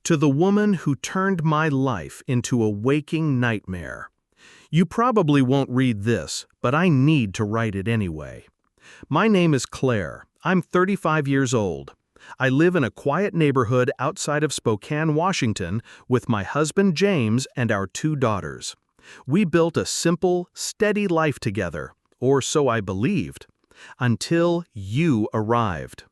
To the woman who turned my life into a waking nightmare. You probably won't read this, but I need to write it anyway. My name is Claire. I'm 35 years old. I live in a quiet neighborhood outside of Spokane, Washington, with my husband James and our 2 daughters. We built a simple, steady life together, or so I believed, until you arrived.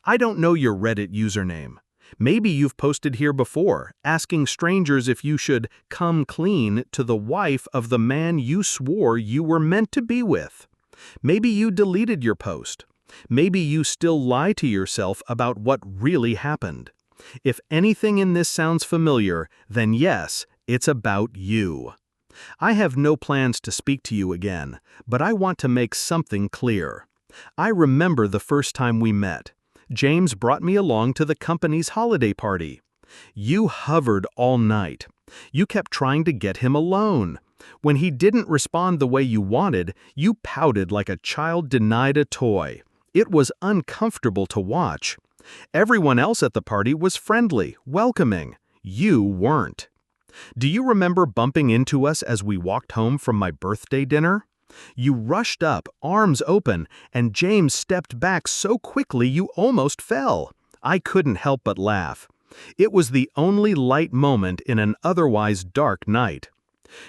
I don't know your Reddit username. Maybe you've posted here before, asking strangers if you should come clean to the wife of the man you swore you were meant to be with. Maybe you deleted your post. Maybe you still lie to yourself about what really happened. If anything in this sounds familiar, then yes, it's about you. I have no plans to speak to you again, but I want to make something clear. I remember the first time we met. James brought me along to the company's holiday party. You hovered all night. You kept trying to get him alone. When he didn't respond the way you wanted, you pouted like a child denied a toy. It was uncomfortable to watch. Everyone else at the party was friendly, welcoming. You weren't. Do you remember bumping into us as we walked home from my birthday dinner? You rushed up, arms open, and James stepped back so quickly you almost fell. I couldn't help but laugh. It was the only light moment in an otherwise dark night.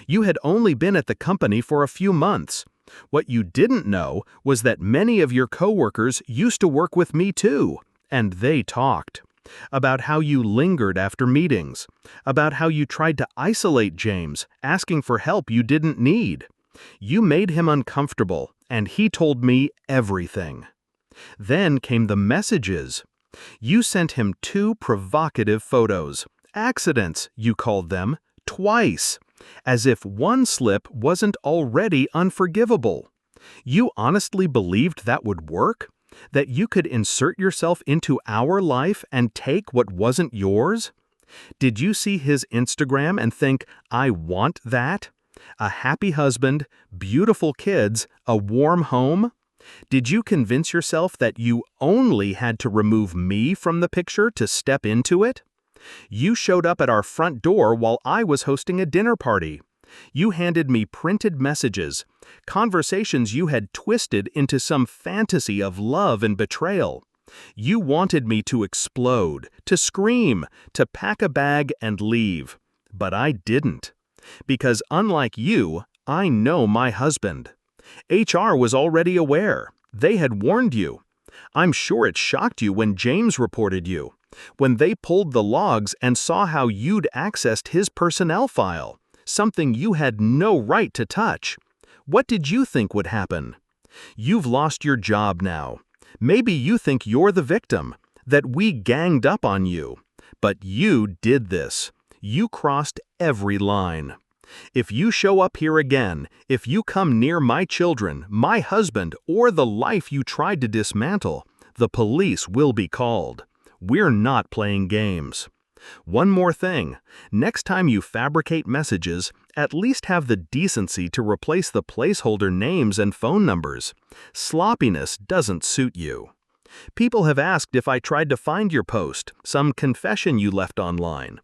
You had only been at the company for a few months. What you didn't know was that many of your coworkers used to work with me too, and they talked. About how you lingered after meetings. About how you tried to isolate James, asking for help you didn't need. You made him uncomfortable, and he told me everything. Then came the messages. You sent him 2 provocative photos. Accidents, you called them, twice. As if one slip wasn't already unforgivable. You honestly believed that would work? That you could insert yourself into our life and take what wasn't yours? Did you see his Instagram and think, I want that? A happy husband, beautiful kids, a warm home? Did you convince yourself that you only had to remove me from the picture to step into it? You showed up at our front door while I was hosting a dinner party. You handed me printed messages, conversations you had twisted into some fantasy of love and betrayal. You wanted me to explode, to scream, to pack a bag and leave. But I didn't. Because unlike you, I know my husband. HR was already aware. They had warned you. I'm sure it shocked you when James reported you. When they pulled the logs and saw how you'd accessed his personnel file, something you had no right to touch. What did you think would happen? You've lost your job now. Maybe you think you're the victim, that we ganged up on you. But you did this. You crossed every line. If you show up here again, if you come near my children, my husband, or the life you tried to dismantle, the police will be called. We're not playing games. One more thing. Next time you fabricate messages, at least have the decency to replace the placeholder names and phone numbers. Sloppiness doesn't suit you. People have asked if I tried to find your post, some confession you left online.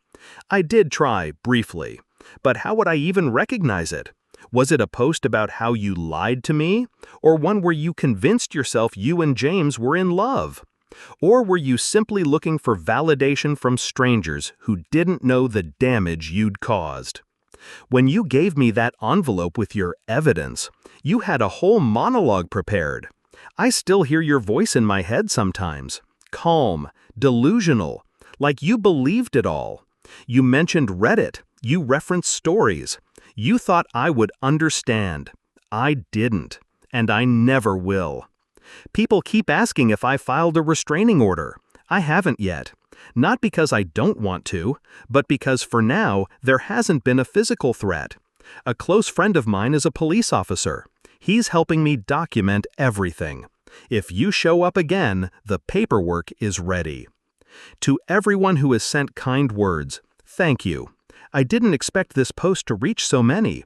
I did try, briefly. But how would I even recognize it? Was it a post about how you lied to me? Or one where you convinced yourself you and James were in love? Or were you simply looking for validation from strangers who didn't know the damage you'd caused? When you gave me that envelope with your evidence, you had a whole monologue prepared. I still hear your voice in my head sometimes. Calm, delusional, like you believed it all. You mentioned Reddit. You referenced stories. You thought I would understand. I didn't, and I never will. People keep asking if I filed a restraining order. I haven't yet. Not because I don't want to, but because for now, there hasn't been a physical threat. A close friend of mine is a police officer. He's helping me document everything. If you show up again, the paperwork is ready. To everyone who has sent kind words, thank you. I didn't expect this post to reach so many.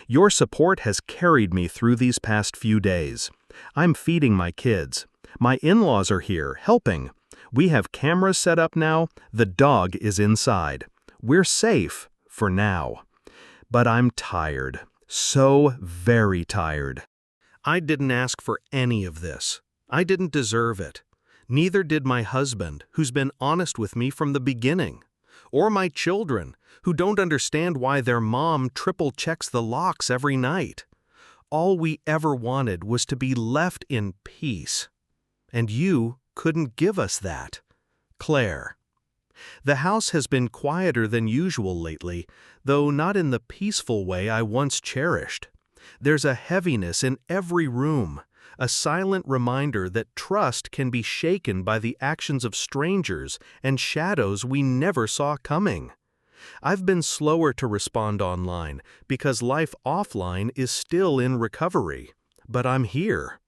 Your support has carried me through these past few days. I'm feeding my kids. My in-laws are here, helping. We have cameras set up now. The dog is inside. We're safe, for now. But I'm tired. So very tired. I didn't ask for any of this. I didn't deserve it. Neither did my husband, who's been honest with me from the beginning. Or my children, who don't understand why their mom triple checks the locks every night. All we ever wanted was to be left in peace. And you couldn't give us that. Claire. The house has been quieter than usual lately, though not in the peaceful way I once cherished. There's a heaviness in every room, a silent reminder that trust can be shaken by the actions of strangers and shadows we never saw coming. I've been slower to respond online because life offline is still in recovery, but I'm here.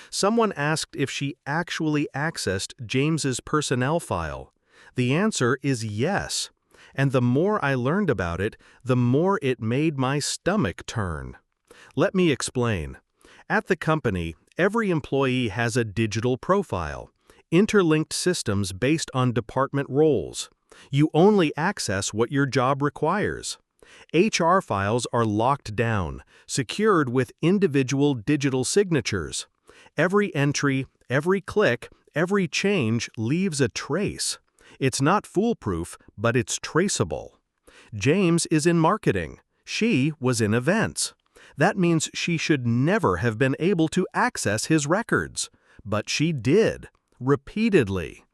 Someone asked if she actually accessed James's personnel file. The answer is yes, and the more I learned about it, the more it made my stomach turn. Let me explain. At the company, every employee has a digital profile, interlinked systems based on department roles. You only access what your job requires. HR files are locked down, secured with individual digital signatures. Every entry, every click, every change leaves a trace. It's not foolproof, but it's traceable. James is in marketing. She was in events. That means she should never have been able to access his records. But she did, repeatedly.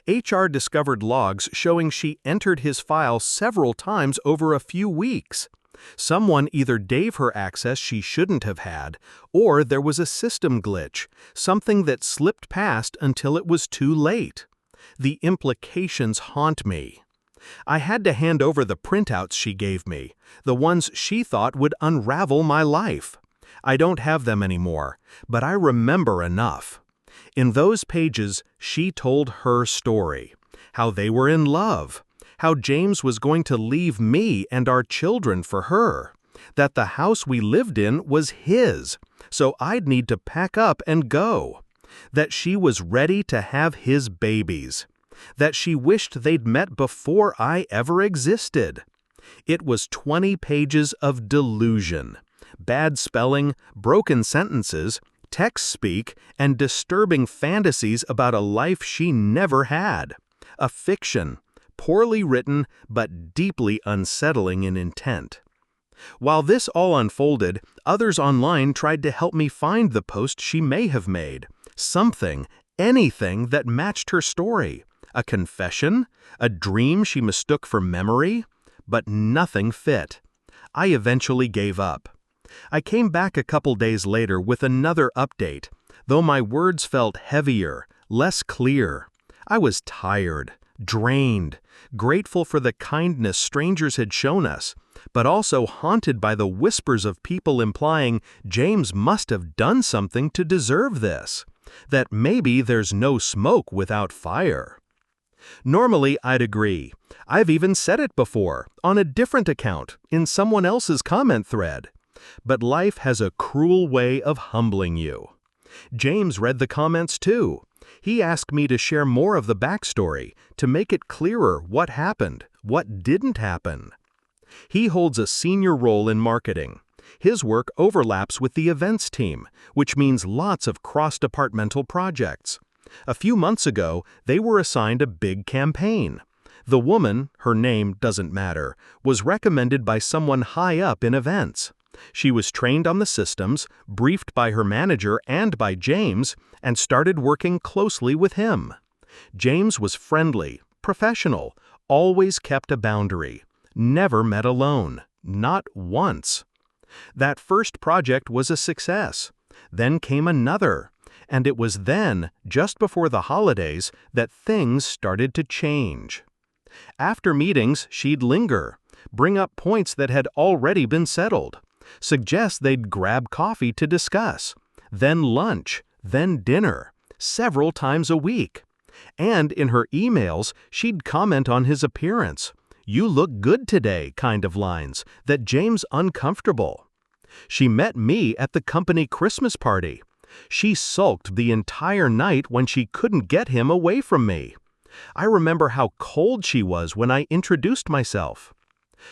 HR discovered logs showing she entered his file several times over a few weeks. Someone either gave her access she shouldn't have had, or there was a system glitch, something that slipped past until it was too late. The implications haunt me. I had to hand over the printouts she gave me, the ones she thought would unravel my life. I don't have them anymore, but I remember enough. In those pages, she told her story, how they were in love, how James was going to leave me and our children for her, that the house we lived in was his, so I'd need to pack up and go, that she was ready to have his babies, that she wished they'd met before I ever existed. It was 20 pages of delusion, bad spelling, broken sentences, text speak, and disturbing fantasies about a life she never had. A fiction, poorly written but deeply unsettling in intent. While this all unfolded, others online tried to help me find the post she may have made. Something, anything that matched her story. A confession? A dream she mistook for memory? But nothing fit. I eventually gave up. I came back a couple days later with another update, though my words felt heavier, less clear. I was tired, drained, grateful for the kindness strangers had shown us, but also haunted by the whispers of people implying James must have done something to deserve this, that maybe there's no smoke without fire. Normally, I'd agree. I've even said it before, on a different account, in someone else's comment thread. But life has a cruel way of humbling you. James read the comments too. He asked me to share more of the backstory, to make it clearer what happened, what didn't happen. He holds a senior role in marketing. His work overlaps with the events team, which means lots of cross-departmental projects. A few months ago, they were assigned a big campaign. The woman, her name doesn't matter, was recommended by someone high up in events. She was trained on the systems, briefed by her manager and by James, and started working closely with him. James was friendly, professional, always kept a boundary, never met alone, not once. That first project was a success. Then came another, and it was then, just before the holidays, that things started to change. After meetings, she'd linger, bring up points that had already been settled, suggest they'd grab coffee to discuss, then lunch, then dinner, several times a week. And in her emails, she'd comment on his appearance. "You look good today," kind of lines, that James uncomfortable. She met me at the company Christmas party. She sulked the entire night when she couldn't get him away from me. I remember how cold she was when I introduced myself.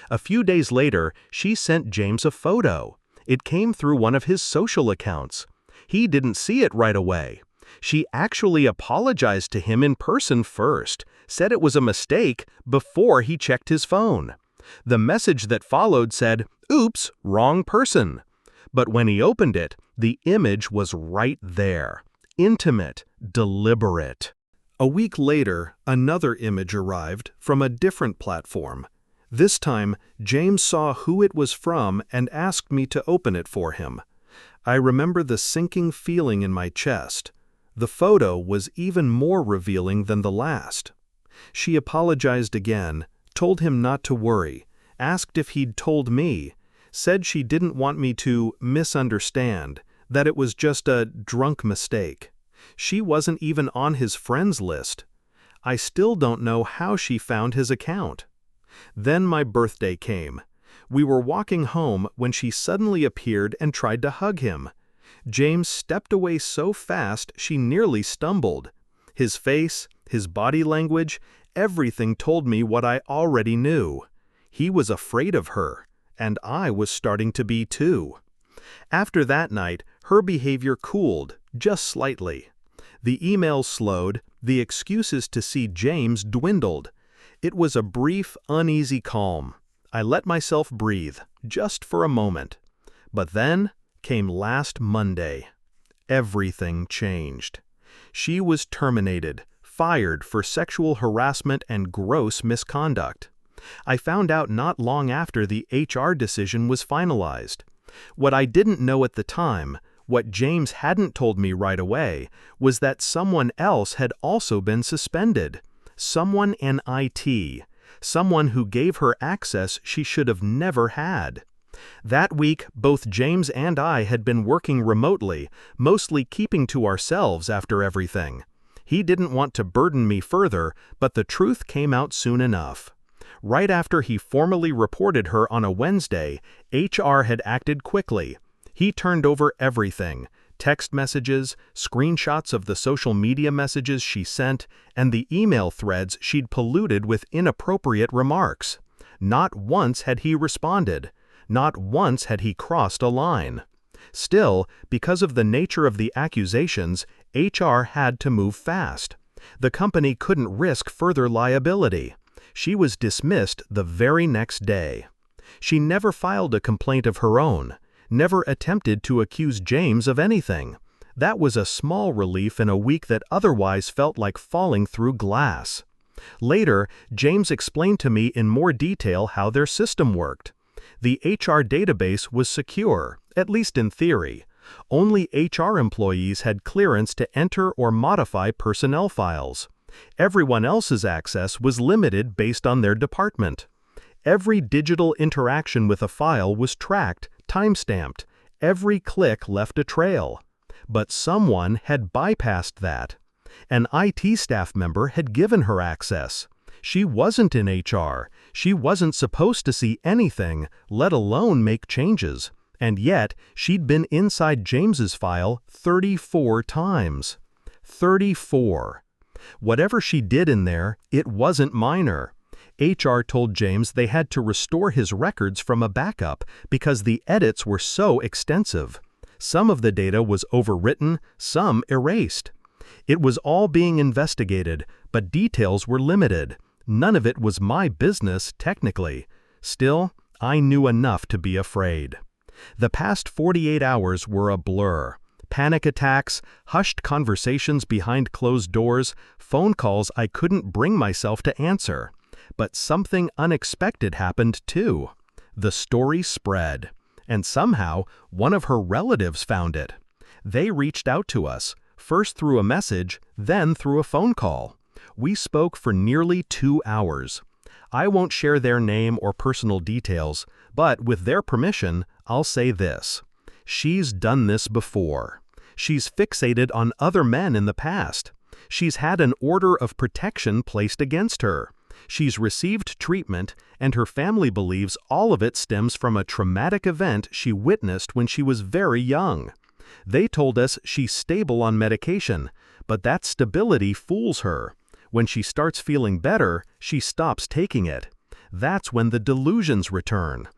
A few days later, she sent James a photo. It came through one of his social accounts. He didn't see it right away. She actually apologized to him in person first, said it was a mistake before he checked his phone. The message that followed said, "Oops, wrong person." But when he opened it, the image was right there. Intimate, deliberate. A week later, another image arrived from a different platform. This time, James saw who it was from and asked me to open it for him. I remember the sinking feeling in my chest. The photo was even more revealing than the last. She apologized again, told him not to worry, asked if he'd told me, said she didn't want me to misunderstand, that it was just a drunk mistake. She wasn't even on his friends list. I still don't know how she found his account. Then my birthday came. We were walking home when she suddenly appeared and tried to hug him. James stepped away so fast she nearly stumbled. His face, his body language, everything told me what I already knew. He was afraid of her, and I was starting to be too. After that night, her behavior cooled, just slightly. The emails slowed, the excuses to see James dwindled. It was a brief, uneasy calm. I let myself breathe, just for a moment. But then came last Monday. Everything changed. She was terminated, fired for sexual harassment and gross misconduct. I found out not long after the HR decision was finalized. What I didn't know at the time, what James hadn't told me right away, was that someone else had also been suspended. Someone in IT. Someone who gave her access she should have never had. That week, both James and I had been working remotely, mostly keeping to ourselves after everything. He didn't want to burden me further, but the truth came out soon enough. Right after he formally reported her on a Wednesday, HR had acted quickly. He turned over everything: text messages, screenshots of the social media messages she sent, and the email threads she'd polluted with inappropriate remarks. Not once had he responded. Not once had he crossed a line. Still, because of the nature of the accusations, HR had to move fast. The company couldn't risk further liability. She was dismissed the very next day. She never filed a complaint of her own, never attempted to accuse James of anything. That was a small relief in a week that otherwise felt like falling through glass. Later, James explained to me in more detail how their system worked. The HR database was secure, at least in theory. Only HR employees had clearance to enter or modify personnel files. Everyone else's access was limited based on their department. Every digital interaction with a file was tracked, time-stamped. Every click left a trail. But someone had bypassed that. An IT staff member had given her access. She wasn't in HR. She wasn't supposed to see anything, let alone make changes. And yet, she'd been inside James's file 34 times. 34. Whatever she did in there, it wasn't minor. HR told James they had to restore his records from a backup because the edits were so extensive. Some of the data was overwritten, some erased. It was all being investigated, but details were limited. None of it was my business, technically. Still, I knew enough to be afraid. The past 48 hours were a blur. Panic attacks, hushed conversations behind closed doors, phone calls I couldn't bring myself to answer. But something unexpected happened too. The story spread. And somehow, one of her relatives found it. They reached out to us, first through a message, then through a phone call. We spoke for nearly 2 hours. I won't share their name or personal details, but with their permission, I'll say this. She's done this before. She's fixated on other men in the past. She's had an order of protection placed against her. She's received treatment, and her family believes all of it stems from a traumatic event she witnessed when she was very young. They told us she's stable on medication, but that stability fools her. When she starts feeling better, she stops taking it. That's when the delusions return.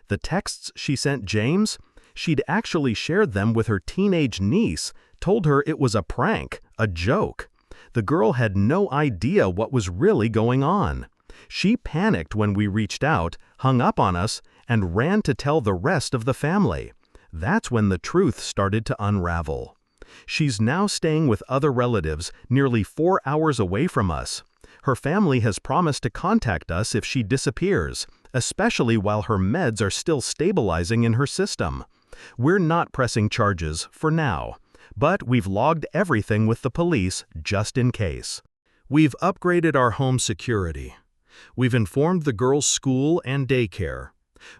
The texts she sent James, she'd actually shared them with her teenage niece, told her it was a prank, a joke. The girl had no idea what was really going on. She panicked when we reached out, hung up on us, and ran to tell the rest of the family. That's when the truth started to unravel. She's now staying with other relatives nearly 4 hours away from us. Her family has promised to contact us if she disappears, especially while her meds are still stabilizing in her system. We're not pressing charges for now, but we've logged everything with the police just in case. We've upgraded our home security. We've informed the girl's school and daycare.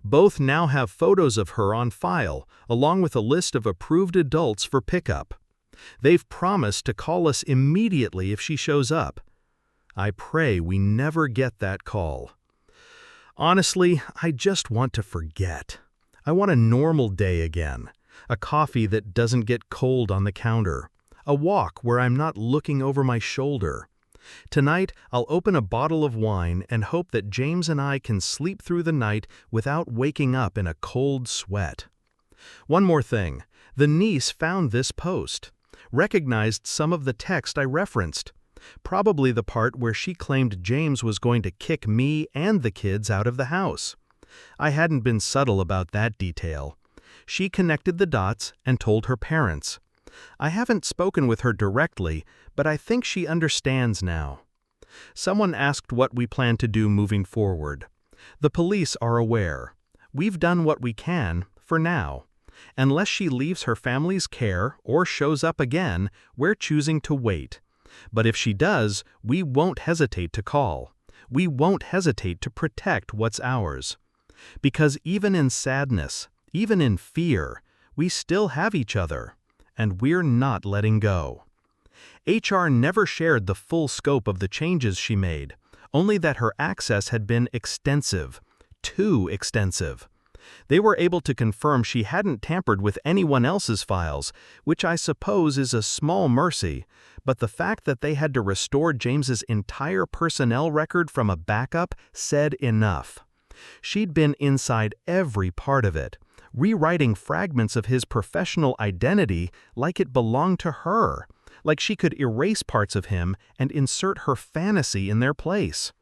Both now have photos of her on file, along with a list of approved adults for pickup. They've promised to call us immediately if she shows up. I pray we never get that call. Honestly, I just want to forget. I want a normal day again, a coffee that doesn't get cold on the counter, a walk where I'm not looking over my shoulder. Tonight, I'll open a bottle of wine and hope that James and I can sleep through the night without waking up in a cold sweat. One more thing. The niece found this post, recognized some of the text I referenced, probably the part where she claimed James was going to kick me and the kids out of the house. I hadn't been subtle about that detail. She connected the dots and told her parents. I haven't spoken with her directly, but I think she understands now. Someone asked what we plan to do moving forward. The police are aware. We've done what we can, for now. Unless she leaves her family's care or shows up again, we're choosing to wait. But if she does, we won't hesitate to call. We won't hesitate to protect what's ours. Because even in sadness, even in fear, we still have each other, and we're not letting go. HR never shared the full scope of the changes she made, only that her access had been extensive, too extensive. They were able to confirm she hadn't tampered with anyone else's files, which I suppose is a small mercy, but the fact that they had to restore James's entire personnel record from a backup said enough. She'd been inside every part of it, rewriting fragments of his professional identity like it belonged to her, like she could erase parts of him and insert her fantasy in their place.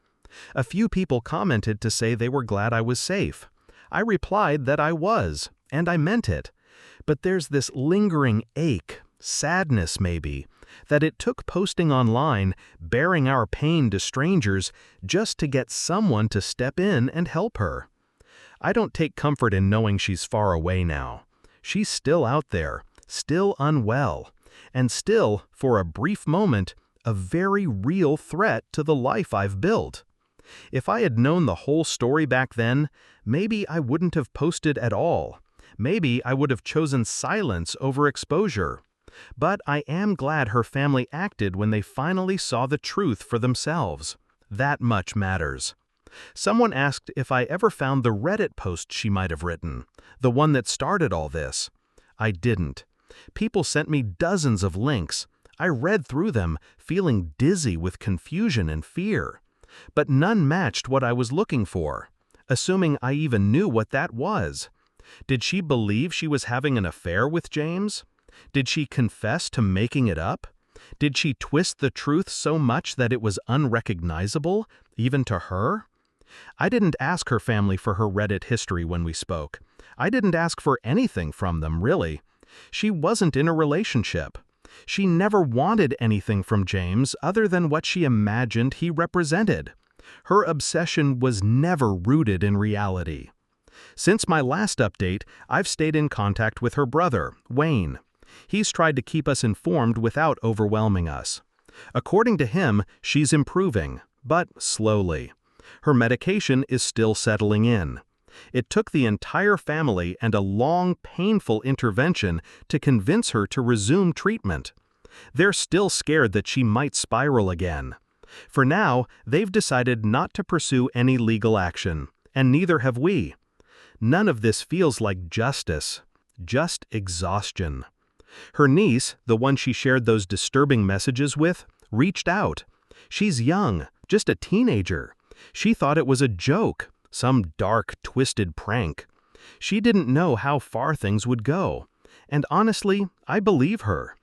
A few people commented to say they were glad I was safe. I replied that I was, and I meant it. But there's this lingering ache, sadness maybe, that it took posting online, bearing our pain to strangers, just to get someone to step in and help her. I don't take comfort in knowing she's far away now. She's still out there, still unwell, and still, for a brief moment, a very real threat to the life I've built. If I had known the whole story back then, maybe I wouldn't have posted at all. Maybe I would have chosen silence over exposure. But I am glad her family acted when they finally saw the truth for themselves. That much matters. Someone asked if I ever found the Reddit post she might have written, the one that started all this. I didn't. People sent me dozens of links. I read through them, feeling dizzy with confusion and fear. But none matched what I was looking for, assuming I even knew what that was. Did she believe she was having an affair with James? Did she confess to making it up? Did she twist the truth so much that it was unrecognizable, even to her? I didn't ask her family for her Reddit history when we spoke. I didn't ask for anything from them, really. She wasn't in a relationship. She never wanted anything from James other than what she imagined he represented. Her obsession was never rooted in reality. Since my last update, I've stayed in contact with her brother, Wayne. He's tried to keep us informed without overwhelming us. According to him, she's improving, but slowly. Her medication is still settling in. It took the entire family and a long, painful intervention to convince her to resume treatment. They're still scared that she might spiral again. For now, they've decided not to pursue any legal action, and neither have we. None of this feels like justice, just exhaustion. Her niece, the one she shared those disturbing messages with, reached out. She's young, just a teenager. She thought it was a joke, some dark, twisted prank. She didn't know how far things would go. And honestly, I believe her.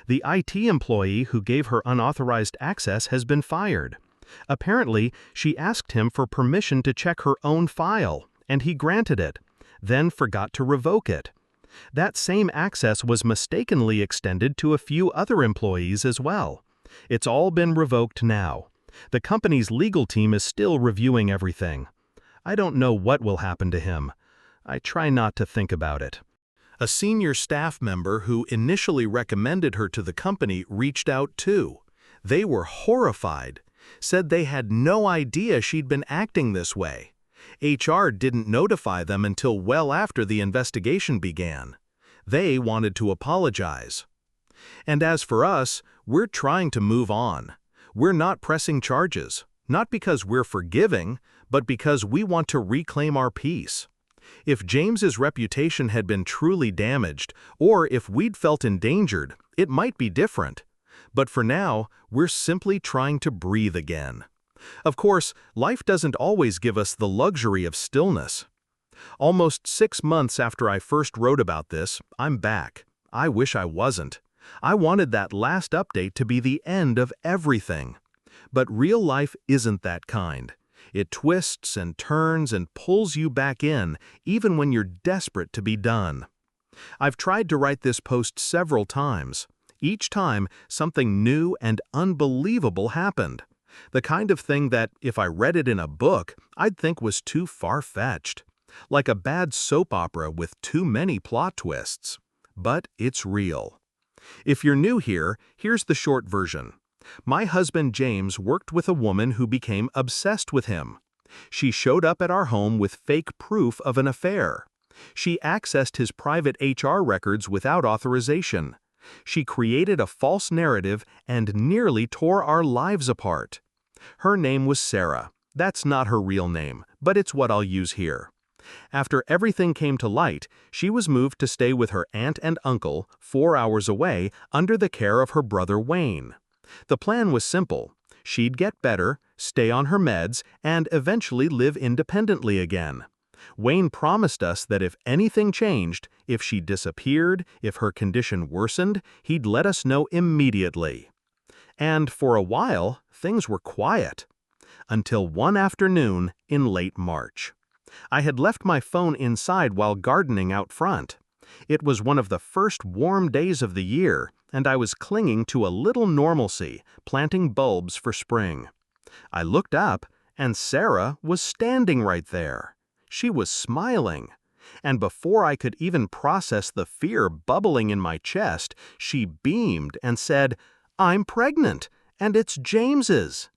The IT employee who gave her unauthorized access has been fired. Apparently, she asked him for permission to check her own file, and he granted it, then forgot to revoke it. That same access was mistakenly extended to a few other employees as well. It's all been revoked now. The company's legal team is still reviewing everything. I don't know what will happen to him. I try not to think about it. A senior staff member who initially recommended her to the company reached out too. They were horrified, said they had no idea she'd been acting this way. HR didn't notify them until well after the investigation began. They wanted to apologize. And as for us, we're trying to move on. We're not pressing charges, not because we're forgiving, but because we want to reclaim our peace. If James's reputation had been truly damaged, or if we'd felt endangered, it might be different. But for now, we're simply trying to breathe again. Of course, life doesn't always give us the luxury of stillness. Almost 6 months after I first wrote about this, I'm back. I wish I wasn't. I wanted that last update to be the end of everything. But real life isn't that kind. It twists and turns and pulls you back in, even when you're desperate to be done. I've tried to write this post several times. Each time, something new and unbelievable happened. The kind of thing that, if I read it in a book, I'd think was too far-fetched. Like a bad soap opera with too many plot twists. But it's real. If you're new here, here's the short version. My husband James worked with a woman who became obsessed with him. She showed up at our home with fake proof of an affair. She accessed his private HR records without authorization. She created a false narrative and nearly tore our lives apart. Her name was Sarah. That's not her real name, but it's what I'll use here. After everything came to light, she was moved to stay with her aunt and uncle 4 hours away under the care of her brother Wayne. The plan was simple. She'd get better, stay on her meds, and eventually live independently again. Wayne promised us that if anything changed, if she disappeared, if her condition worsened, he'd let us know immediately. And for a while, things were quiet. Until one afternoon in late March. I had left my phone inside while gardening out front. It was one of the first warm days of the year, and I was clinging to a little normalcy, planting bulbs for spring. I looked up, and Sarah was standing right there. She was smiling. And before I could even process the fear bubbling in my chest, she beamed and said, "I'm pregnant, and it's James's."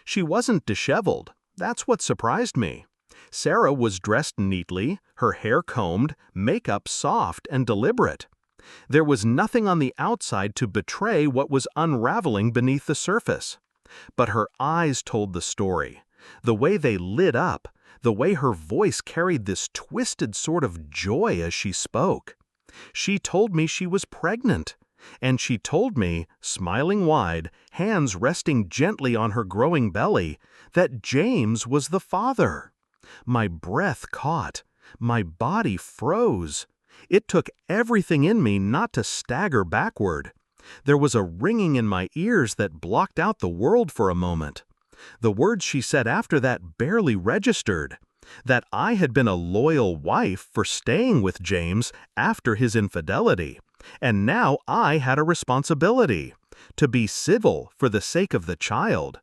She wasn't disheveled. That's what surprised me. Sarah was dressed neatly, her hair combed, makeup soft and deliberate. There was nothing on the outside to betray what was unraveling beneath the surface. But her eyes told the story. The way they lit up, the way her voice carried this twisted sort of joy as she spoke. She told me she was pregnant. And she told me, smiling wide, hands resting gently on her growing belly, that James was the father. My breath caught. My body froze. It took everything in me not to stagger backward. There was a ringing in my ears that blocked out the world for a moment. The words she said after that barely registered. That I had been a loyal wife for staying with James after his infidelity. And now I had a responsibility. To be civil for the sake of the child.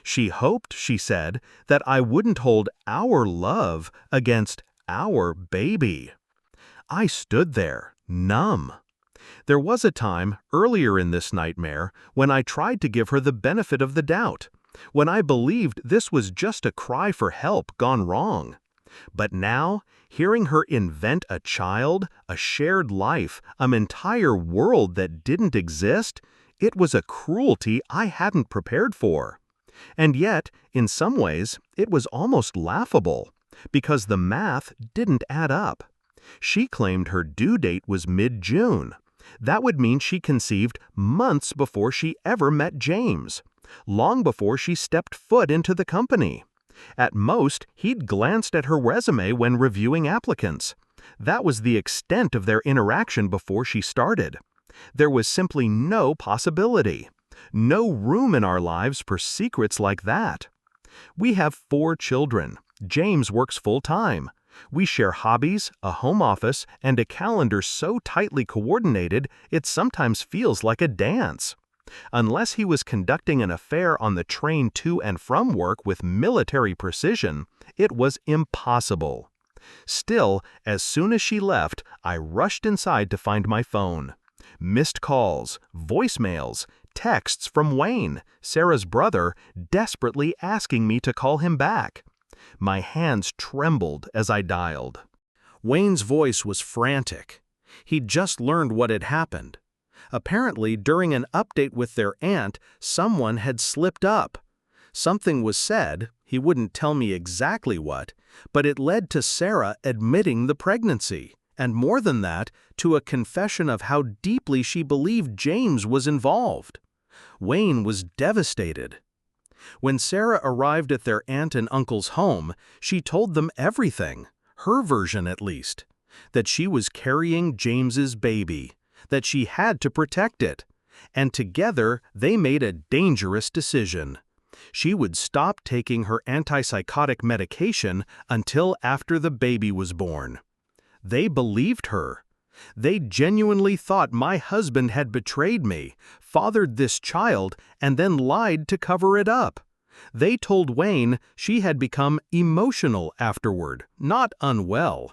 She hoped, she said, that I wouldn't hold our love against our baby. I stood there, numb. There was a time, earlier in this nightmare, when I tried to give her the benefit of the doubt, when I believed this was just a cry for help gone wrong. But now, hearing her invent a child, a shared life, an entire world that didn't exist, it was a cruelty I hadn't prepared for. And yet, in some ways, it was almost laughable, because the math didn't add up. She claimed her due date was mid-June. That would mean she conceived months before she ever met James. long before she stepped foot into the company. At most, he'd glanced at her resume when reviewing applicants. That was the extent of their interaction before she started. There was simply no possibility. No room in our lives for secrets like that. We have 4 children. James works full-time. We share hobbies, a home office, and a calendar so tightly coordinated it sometimes feels like a dance. Unless he was conducting an affair on the train to and from work with military precision, it was impossible. Still, as soon as she left, I rushed inside to find my phone. Missed calls, voicemails, texts from Wayne, Sarah's brother, desperately asking me to call him back. My hands trembled as I dialed. Wayne's voice was frantic. He'd just learned what had happened. Apparently, during an update with their aunt, someone had slipped up. Something was said, he wouldn't tell me exactly what, but it led to Sarah admitting the pregnancy, and more than that, to a confession of how deeply she believed James was involved. Wayne was devastated. When Sarah arrived at their aunt and uncle's home, she told them everything, her version at least, that she was carrying James's baby, that she had to protect it, and together they made a dangerous decision. She would stop taking her antipsychotic medication until after the baby was born. They believed her. They genuinely thought my husband had betrayed me, fathered this child, and then lied to cover it up. They told Wayne she had become emotional afterward, not unwell.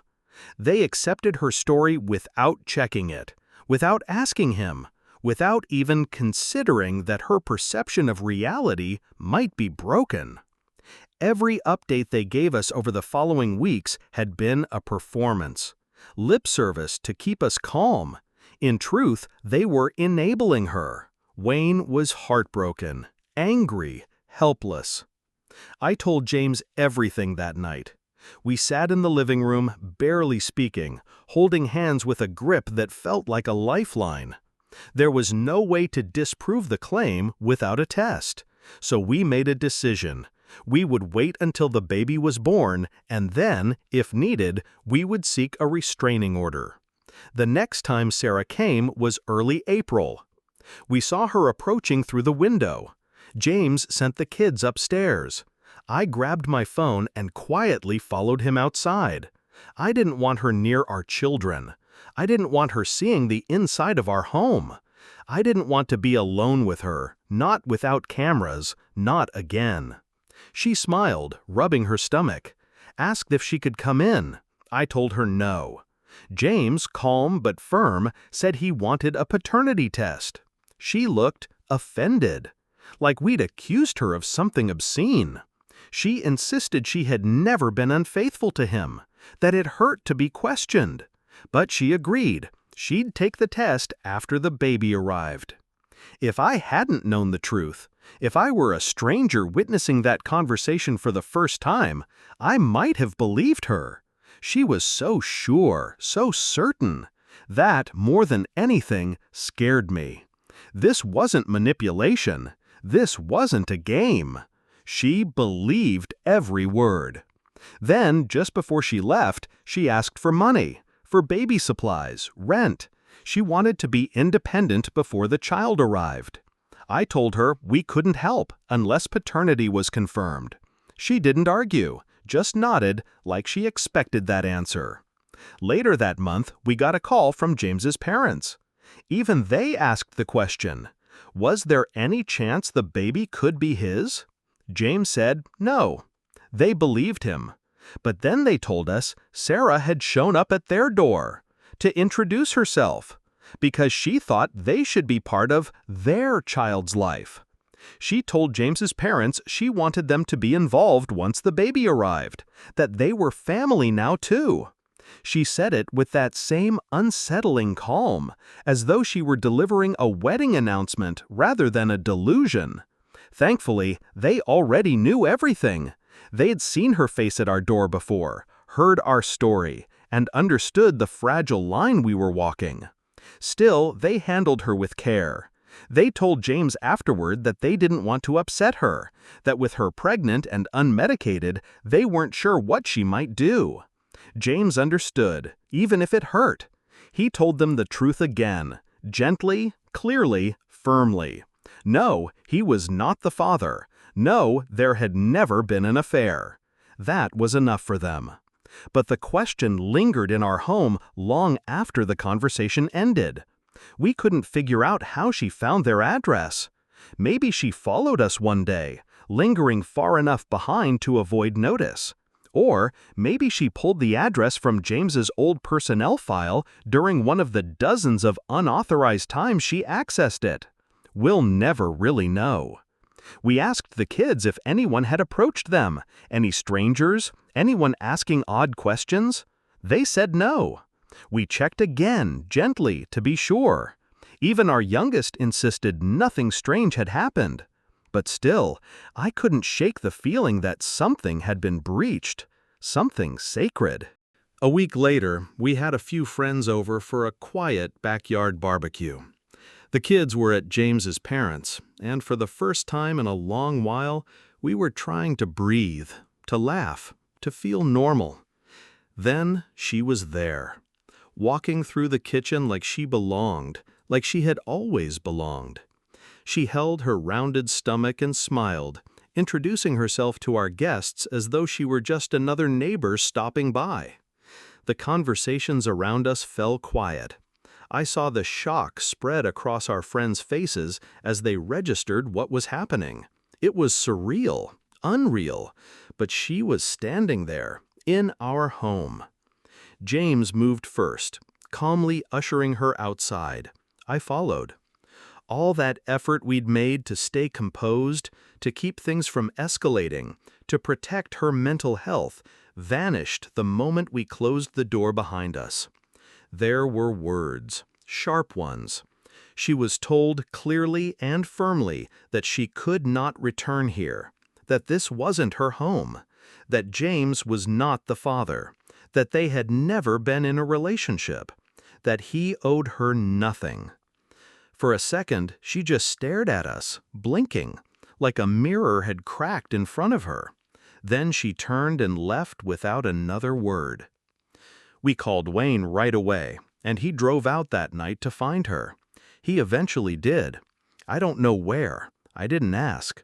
They accepted her story without checking it, without asking him, without even considering that her perception of reality might be broken. Every update they gave us over the following weeks had been a performance. Lip service to keep us calm. In truth, they were enabling her. Wayne was heartbroken, angry, helpless. I told James everything that night. We sat in the living room, barely speaking, holding hands with a grip that felt like a lifeline. There was no way to disprove the claim without a test, so we made a decision. We would wait until the baby was born, and then, if needed, we would seek a restraining order. The next time Sarah came was early April. We saw her approaching through the window. James sent the kids upstairs. I grabbed my phone and quietly followed him outside. I didn't want her near our children. I didn't want her seeing the inside of our home. I didn't want to be alone with her, not without cameras, not again. She smiled, rubbing her stomach, asked if she could come in. I told her no. James, calm but firm, said he wanted a paternity test. She looked offended, like we'd accused her of something obscene. She insisted she had never been unfaithful to him, that it hurt to be questioned. But she agreed. She'd take the test after the baby arrived. If I hadn't known the truth, if I were a stranger witnessing that conversation for the first time, I might have believed her. She was so sure, so certain. That, more than anything, scared me. This wasn't manipulation. This wasn't a game. She believed every word. Then, just before she left, she asked for money, for baby supplies, rent. She wanted to be independent before the child arrived. I told her we couldn't help unless paternity was confirmed. She didn't argue, just nodded like she expected that answer. Later that month, we got a call from James's parents. Even they asked the question, was there any chance the baby could be his? James said no. They believed him. But then they told us Sarah had shown up at their door to introduce herself because she thought they should be part of their child's life. She told James's parents she wanted them to be involved once the baby arrived, that they were family now too. She said it with that same unsettling calm, as though she were delivering a wedding announcement rather than a delusion. Thankfully, they already knew everything. They had seen her face at our door before, heard our story, and understood the fragile line we were walking. Still, they handled her with care. They told James afterward that they didn't want to upset her, that with her pregnant and unmedicated, they weren't sure what she might do. James understood, even if it hurt. He told them the truth again, gently, clearly, firmly. No, he was not the father. No, there had never been an affair. That was enough for them. But the question lingered in our home long after the conversation ended. We couldn't figure out how she found their address. Maybe she followed us one day, lingering far enough behind to avoid notice. Or maybe she pulled the address from James's old personnel file during one of the dozens of unauthorized times she accessed it. We'll never really know. We asked the kids if anyone had approached them, any strangers, anyone asking odd questions. They said no. We checked again, gently, to be sure. Even our youngest insisted nothing strange had happened. But still, I couldn't shake the feeling that something had been breached, something sacred. A week later, we had a few friends over for a quiet backyard barbecue. The kids were at James's parents', and for the first time in a long while, we were trying to breathe, to laugh, to feel normal. Then she was there, walking through the kitchen like she belonged, like she had always belonged. She held her rounded stomach and smiled, introducing herself to our guests as though she were just another neighbor stopping by. The conversations around us fell quiet. I saw the shock spread across our friends' faces as they registered what was happening. It was surreal, unreal, but she was standing there, in our home. James moved first, calmly ushering her outside. I followed. All that effort we'd made to stay composed, to keep things from escalating, to protect her mental health, vanished the moment we closed the door behind us. There were words, sharp ones. She was told clearly and firmly that she could not return here, that this wasn't her home, that James was not the father, that they had never been in a relationship, that he owed her nothing. For a second, she just stared at us, blinking, like a mirror had cracked in front of her. Then she turned and left without another word. We called Wayne right away, and he drove out that night to find her. He eventually did. I don't know where. I didn't ask.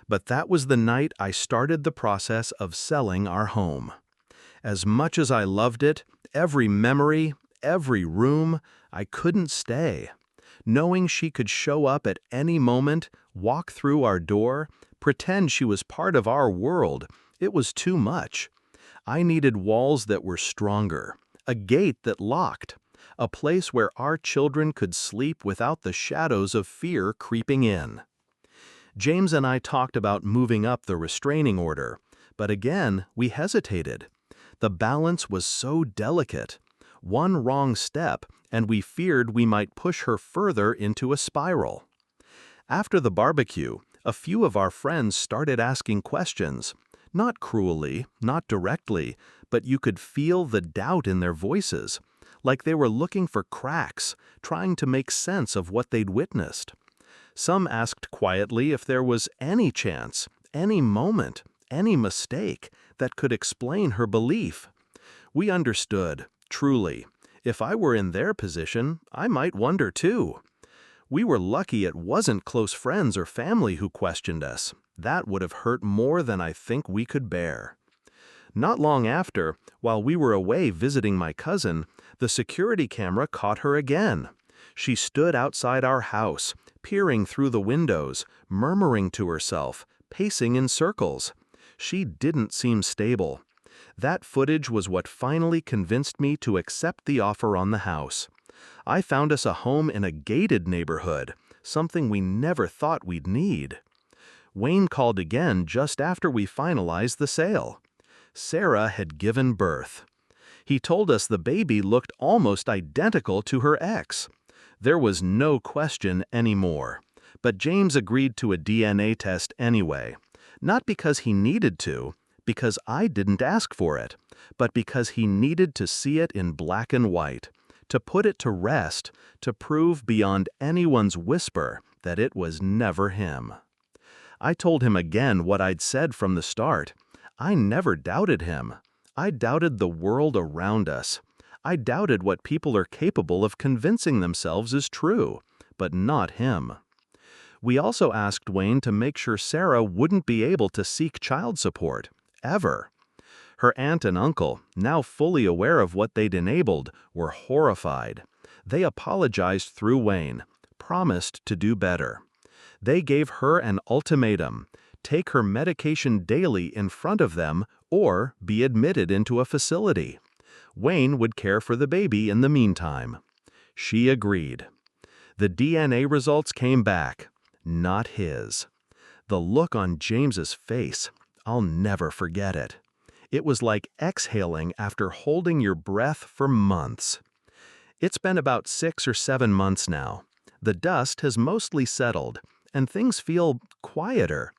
But that was the night I started the process of selling our home. As much as I loved it, every memory, every room, I couldn't stay. Knowing she could show up at any moment, walk through our door, pretend she was part of our world, it was too much. I needed walls that were stronger, a gate that locked, a place where our children could sleep without the shadows of fear creeping in. James and I talked about moving up the restraining order, but again, we hesitated. The balance was so delicate. One wrong step, and we feared we might push her further into a spiral. After the barbecue, a few of our friends started asking questions. Not cruelly, not directly, but you could feel the doubt in their voices, like they were looking for cracks, trying to make sense of what they'd witnessed. Some asked quietly if there was any chance, any moment, any mistake that could explain her belief. We understood, truly. If I were in their position, I might wonder too. We were lucky it wasn't close friends or family who questioned us. That would have hurt more than I think we could bear. Not long after, while we were away visiting my cousin, the security camera caught her again. She stood outside our house, peering through the windows, murmuring to herself, pacing in circles. She didn't seem stable. That footage was what finally convinced me to accept the offer on the house. I found us a home in a gated neighborhood, something we never thought we'd need. Wayne called again just after we finalized the sale. Sarah had given birth. He told us the baby looked almost identical to her ex. There was no question anymore. But James agreed to a DNA test anyway, not because he needed to, because I didn't ask for it, but because he needed to see it in black and white, to put it to rest, to prove beyond anyone's whisper that it was never him. I told him again what I'd said from the start. I never doubted him. I doubted the world around us. I doubted what people are capable of convincing themselves is true, but not him. We also asked Wayne to make sure Sarah wouldn't be able to seek child support, ever. Her aunt and uncle, now fully aware of what they'd enabled, were horrified. They apologized through Wayne, promised to do better. They gave her an ultimatum: take her medication daily in front of them or be admitted into a facility. Wayne would care for the baby in the meantime. She agreed. The DNA results came back. Not his. The look on James's face, I'll never forget it. It was like exhaling after holding your breath for months. It's been about 6 or 7 months now. The dust has mostly settled, and things feel quieter.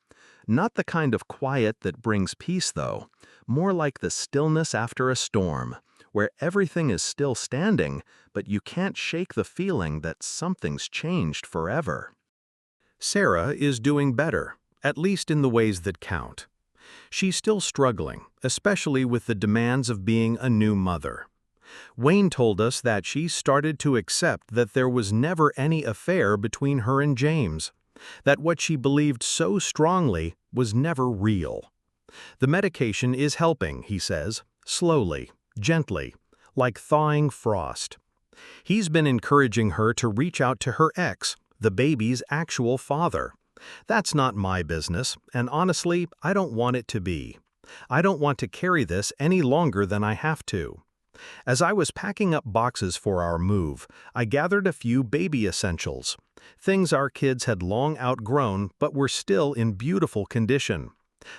Not the kind of quiet that brings peace, though. More like the stillness after a storm, where everything is still standing, but you can't shake the feeling that something's changed forever. Sarah is doing better, at least in the ways that count. She's still struggling, especially with the demands of being a new mother. Wayne told us that she started to accept that there was never any affair between her and James, that what she believed so strongly was never real. The medication is helping, he says, slowly, gently, like thawing frost. He's been encouraging her to reach out to her ex, the baby's actual father. That's not my business, and honestly, I don't want it to be. I don't want to carry this any longer than I have to. As I was packing up boxes for our move, I gathered a few baby essentials, things our kids had long outgrown but were still in beautiful condition.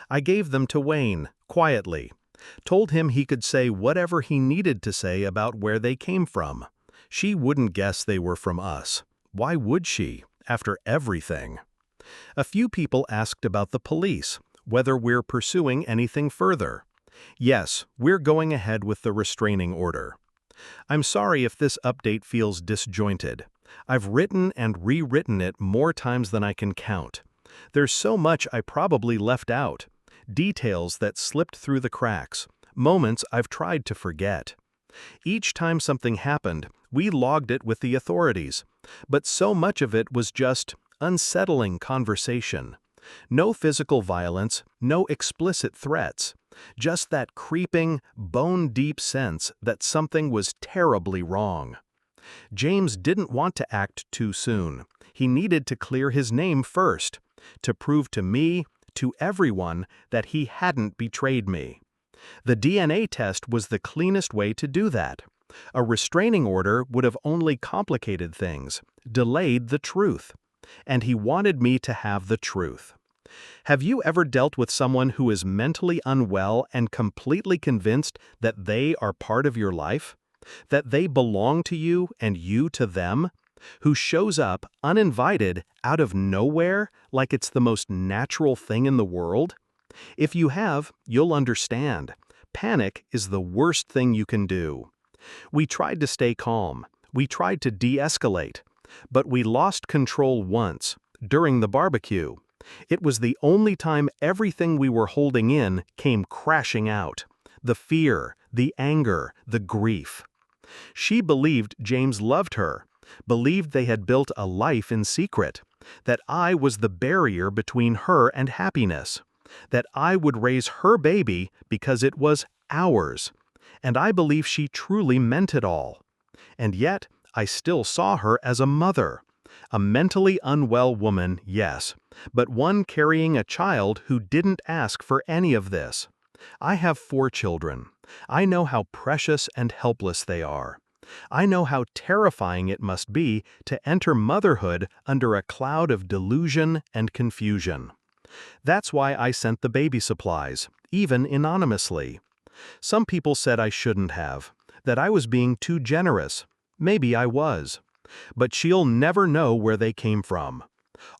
I gave them to Wayne, quietly, told him he could say whatever he needed to say about where they came from. She wouldn't guess they were from us. Why would she, after everything? A few people asked about the police, whether we're pursuing anything further. Yes, we're going ahead with the restraining order. I'm sorry if this update feels disjointed. I've written and rewritten it more times than I can count. There's so much I probably left out, details that slipped through the cracks, moments I've tried to forget. Each time something happened, we logged it with the authorities, but so much of it was just unsettling conversation. No physical violence, no explicit threats, just that creeping, bone-deep sense that something was terribly wrong. James didn't want to act too soon. He needed to clear his name first, to prove to me, to everyone, that he hadn't betrayed me. The DNA test was the cleanest way to do that. A restraining order would have only complicated things, delayed the truth. And he wanted me to have the truth. Have you ever dealt with someone who is mentally unwell and completely convinced that they are part of your life? That they belong to you and you to them? Who shows up uninvited out of nowhere like it's the most natural thing in the world? If you have, you'll understand. Panic is the worst thing you can do. We tried to stay calm. We tried to de-escalate. But we lost control once, during the barbecue. It was the only time everything we were holding in came crashing out. The fear, the anger, the grief. She believed James loved her, believed they had built a life in secret, that I was the barrier between her and happiness, that I would raise her baby because it was ours, and I believe she truly meant it all. And yet, I still saw her as a mother. A mentally unwell woman, yes, but one carrying a child who didn't ask for any of this. I have 4 children. I know how precious and helpless they are. I know how terrifying it must be to enter motherhood under a cloud of delusion and confusion. That's why I sent the baby supplies, even anonymously. Some people said I shouldn't have, that I was being too generous. Maybe I was. But she'll never know where they came from.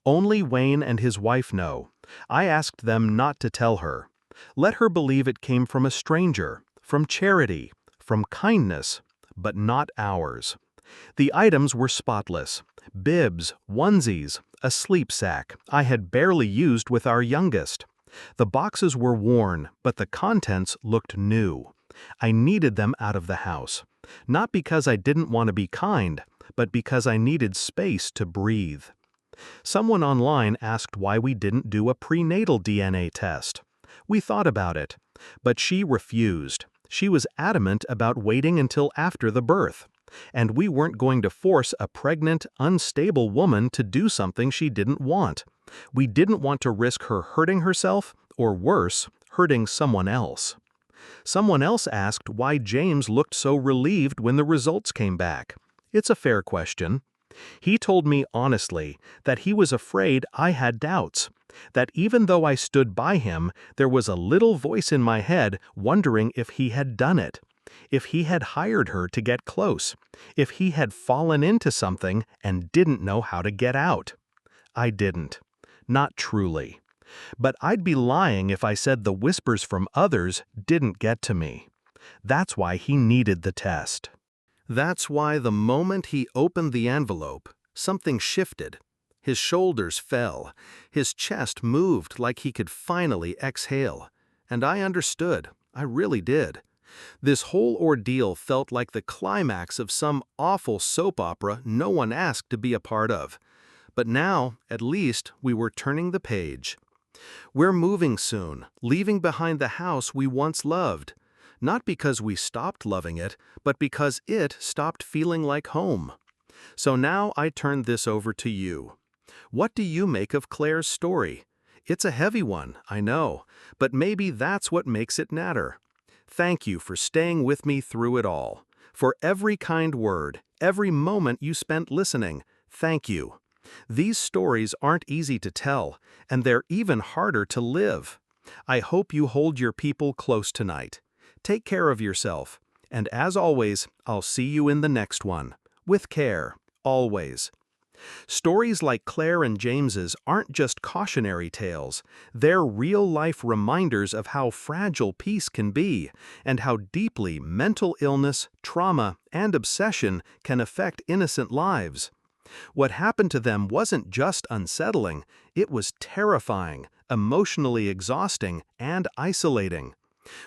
Only Wayne and his wife know. I asked them not to tell her. Let her believe it came from a stranger, from charity, from kindness, but not ours. The items were spotless: bibs, onesies, a sleep sack I had barely used with our youngest. The boxes were worn, but the contents looked new. I needed them out of the house. Not because I didn't want to be kind, but because I needed space to breathe. Someone online asked why we didn't do a prenatal DNA test. We thought about it, but she refused. She was adamant about waiting until after the birth. And we weren't going to force a pregnant, unstable woman to do something she didn't want. We didn't want to risk her hurting herself, or worse, hurting someone else. Someone else asked why James looked so relieved when the results came back. It's a fair question. He told me honestly that he was afraid I had doubts, that even though I stood by him, there was a little voice in my head wondering if he had done it, if he had hired her to get close, if he had fallen into something and didn't know how to get out. I didn't. Not truly. But I'd be lying if I said the whispers from others didn't get to me. That's why he needed the test. That's why the moment he opened the envelope, something shifted. His shoulders fell. His chest moved like he could finally exhale. And I understood. I really did. This whole ordeal felt like the climax of some awful soap opera no one asked to be a part of. But now, at least, we were turning the page. We're moving soon, leaving behind the house we once loved. Not because we stopped loving it, but because it stopped feeling like home. So now I turn this over to you. What do you make of Claire's story? It's a heavy one, I know, but maybe that's what makes it natter. Thank you for staying with me through it all. For every kind word, every moment you spent listening, thank you. These stories aren't easy to tell, and they're even harder to live. I hope you hold your people close tonight. Take care of yourself, and as always, I'll see you in the next one. With care, always. Stories like Claire and James's aren't just cautionary tales. They're real-life reminders of how fragile peace can be, and how deeply mental illness, trauma, and obsession can affect innocent lives. What happened to them wasn't just unsettling, it was terrifying, emotionally exhausting, and isolating.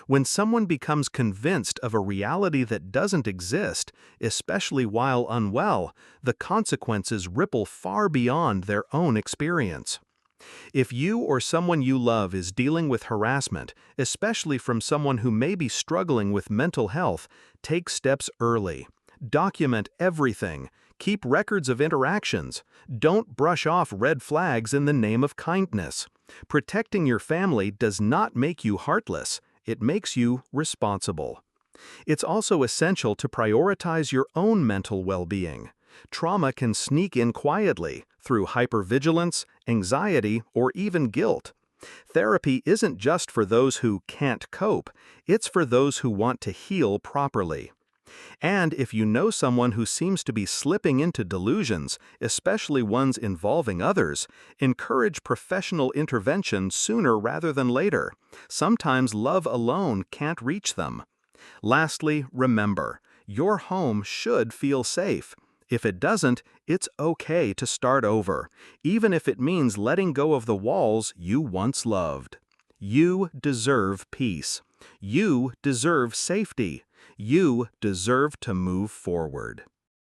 When someone becomes convinced of a reality that doesn't exist, especially while unwell, the consequences ripple far beyond their own experience. If you or someone you love is dealing with harassment, especially from someone who may be struggling with mental health, take steps early. Document everything. Keep records of interactions. Don't brush off red flags in the name of kindness. Protecting your family does not make you heartless. It makes you responsible. It's also essential to prioritize your own mental well-being. Trauma can sneak in quietly through hypervigilance, anxiety, or even guilt. Therapy isn't just for those who can't cope, it's for those who want to heal properly. And if you know someone who seems to be slipping into delusions, especially ones involving others, encourage professional intervention sooner rather than later. Sometimes love alone can't reach them. Lastly, remember, your home should feel safe. If it doesn't, it's okay to start over, even if it means letting go of the walls you once loved. You deserve peace. You deserve safety. You deserve to move forward.